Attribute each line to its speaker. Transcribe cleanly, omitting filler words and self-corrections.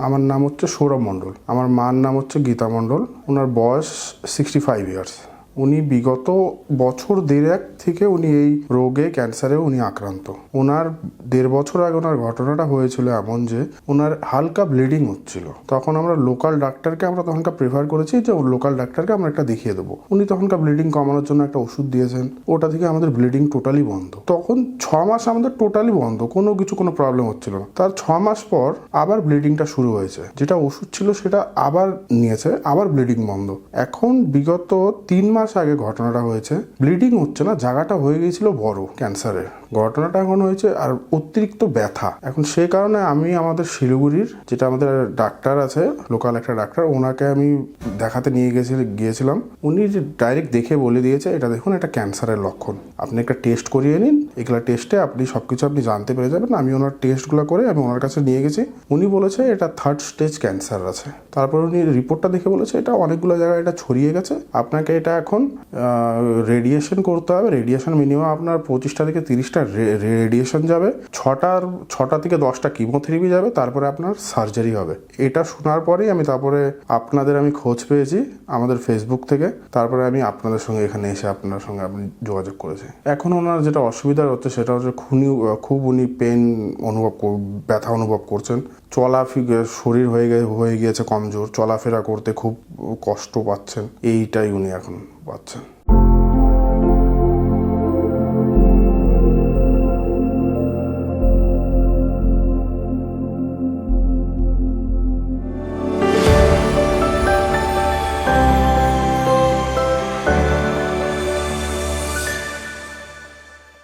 Speaker 1: আমার নাম হচ্ছে সৌরভ মণ্ডল। আমার মার নাম হচ্ছে গীতা মণ্ডল। ওনার বয়স 65 ইয়ার্স। উনি বিগত বছর দেড়েক থেকে উনি এই রোগে, ক্যান্সারে উনি আক্রান্ত। ওনার 1.5 বছর আগে ওনার ঘটনাটা হয়েছিল এমন যে ওনার হালকা ব্লিডিং হচ্ছিল। তখন আমরা লোকাল ডাক্তারকে তখনকার প্রেফার করেছি যে লোকাল ডাক্তারকে আমরা একটা দেখিয়ে দেবো। উনি তখনকার ব্লিডিং কমানোর জন্য একটা ওষুধ দিয়েছেন। ওটা থেকে আমাদের ব্লিডিং টোটালি বন্ধ। তখন 6 মাস আমাদের টোটালি বন্ধ, কোনো প্রবলেম হচ্ছিল না। তার 6 মাস পর আবার ব্লিডিংটা শুরু হয়েছে। যেটা ওষুধ ছিল সেটা আবার নিয়েছে, আবার ব্লিডিং বন্ধ। এখন বিগত 3 মাস আগে ঘটনাটা হয়েছে। ব্লিডিং হচ্ছে না, জায়গাটা হয়ে গিয়েছিল বড় ক্যান্সারের। ঘটনাটা এখন হয়েছে আর অতিরিক্ত ব্যথা। এখন সেই কারণে আমি আমাদের শিলিগুড়ির যেটা আমাদের ডাক্তার আছে, লোকাল একটা ডাক্তার, ওনাকে আমি দেখাতে নিয়ে গিয়েছিলাম। উনি ডাইরেক্ট দেখে বলে দিয়েছে, এটা দেখুন, এটা ক্যান্সারের লক্ষণ, আপনি একটা টেস্ট করিয়ে নিন। এগুলা টেস্টে আপনি সবকিছু আপনি জানতে পেরে যাবেন। আমি ওনার টেস্টগুলো করে আমি ওনার কাছে নিয়ে গেছি। উনি বলেছে এটা 3rd স্টেজ ক্যান্সার আছে। তারপর উনি রিপোর্টটা দেখে বলেছে এটা অনেকগুলো জায়গায় এটা ছড়িয়ে গেছে, আপনাকে এটা এখন রেডিয়েশন করতে হবে। রেডিয়েশন মিনিমাম আপনার 25টা থেকে 30টা রেডিয়েশন যাবে, 6টা থেকে 10টা কিমোথেরাপি যাবে, তারপরে আপনার সার্জারি হবে। এটা শোনার পরেই আপনাদের আমি খোঁজ পেয়েছি আমাদের ফেসবুক থেকে। তারপরে আমি আপনাদের সঙ্গে এখানে এসে আপনার সঙ্গে আপনি যোগাযোগ করেছি। এখন ওনার যেটা অসুবিধা হচ্ছে সেটা হচ্ছে খুব উনি পেন ব্যথা অনুভব করছেন। শরীর হয়ে গিয়েছে কমজোর, চলাফেরা করতে খুব কষ্ট পাচ্ছেন। এইটাই উনি এখন পাচ্ছেন।